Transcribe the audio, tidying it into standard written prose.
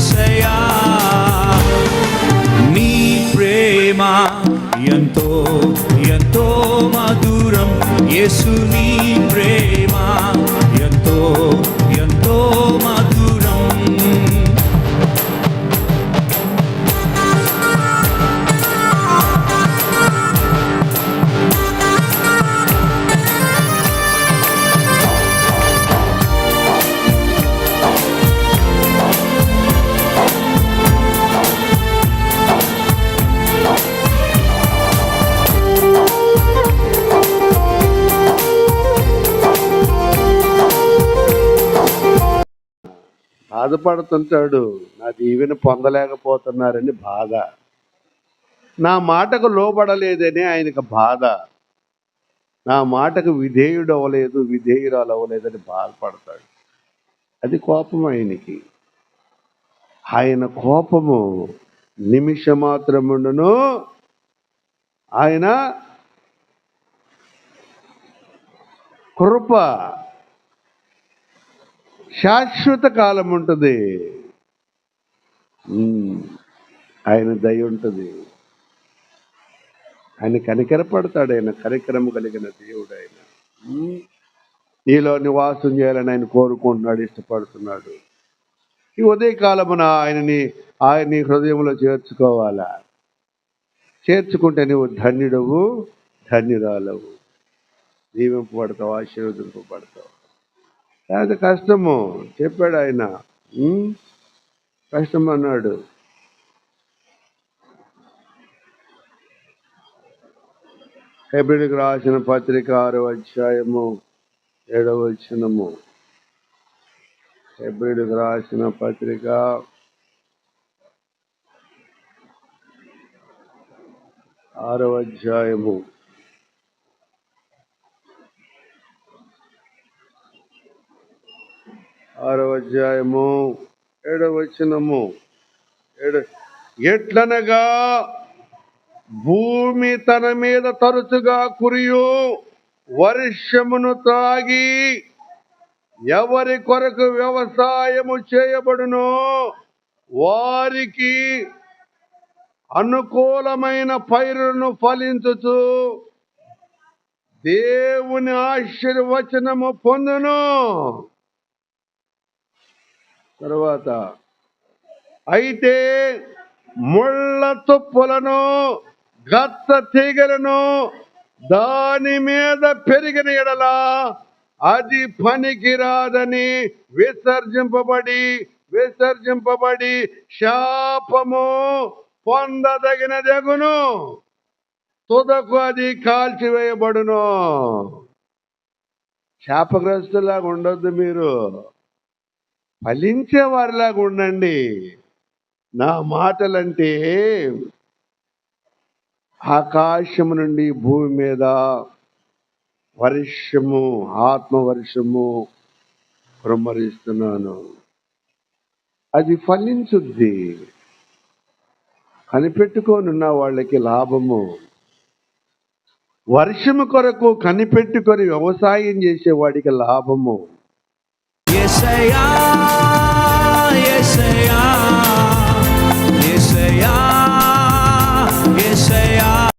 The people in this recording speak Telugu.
యేసయ్యా నీ ప్రేమ ఎంతో ఎంతో మధురం యేసు నీ ప్రేమ ఎంతో ఎంతో మధురం బాధపడుతుంటాడు, నా దీవెన పొందలేకపోతున్నారని బాధ, నా మాటకు లోబడలేదని ఆయనకు బాధ, నా మాటకు విధేయుడు అవ్వలేదు విధేయురాలు అవ్వలేదని బాధపడతాడు. అది కోపం ఆయనకి. ఆయన కోపము నిమిషమాత్రముండును, ఆయన కృప శాశ్వత కాలం ఉంటుంది. ఆయన దయ ఉంటుంది. ఆయన కనికరపడతాడు. ఆయన కనికరము కలిగిన దేవుడు. ఆయన నీలో నివాసం చేయాలని ఆయన కోరుకుంటున్నాడు, ఇష్టపడుతున్నాడు. ఈ ఉదయకాలమున ఆయన్ని హృదయంలో చేర్చుకోవాలా. చేర్చుకుంటే నువ్వు ధన్యుడవు, ధన్యురాలవు, దీవింపబడతావు, ఆశీర్వదింపబడతావు. అది కష్టము చెప్పాడు ఆయన. కష్టం అన్నాడు. హెబ్రీయులకు రాసిన పత్రిక 6వ అధ్యాయము 7వ వచనము. హెబ్రీయులకు రాసిన పత్రిక 6వ అధ్యాయము 7వ వచనము. ఎట్లనగా భూమి తన మీద తరచుగా కురియు వర్షమును తాగి ఎవరి కొరకు వ్యవసాయము చేయబడునో వారికి అనుకూలమైన పైరులను ఫలించుచు దేవుని ఆశీర్వచనము పొందును. తర్వాత అయితే ముళ్ళ తుప్పులను గచ్చ తీగలను దాని మీద పెరిగిన ఎడల అది పనికిరాదని విసర్జింపబడి శాపము పొందదగిన దగును, తుదకు అది కాల్చివేయబడును. శాపగ్రస్తులాగా ఉండొద్దు, మీరు ఫలించే వారిలాగా ఉండండి. నా మాటలంటే ఆకాశము నుండి భూమి మీద వర్షము, ఆత్మవర్షము కుమ్మరిస్తున్నాను. అది ఫలించుద్ది. కనిపెట్టుకోనున్న వాళ్ళకి లాభము. వర్షము కొరకు కనిపెట్టుకొని వ్యవసాయం చేసేవాడికి లాభము. యేసయ్యా యేసయ్యా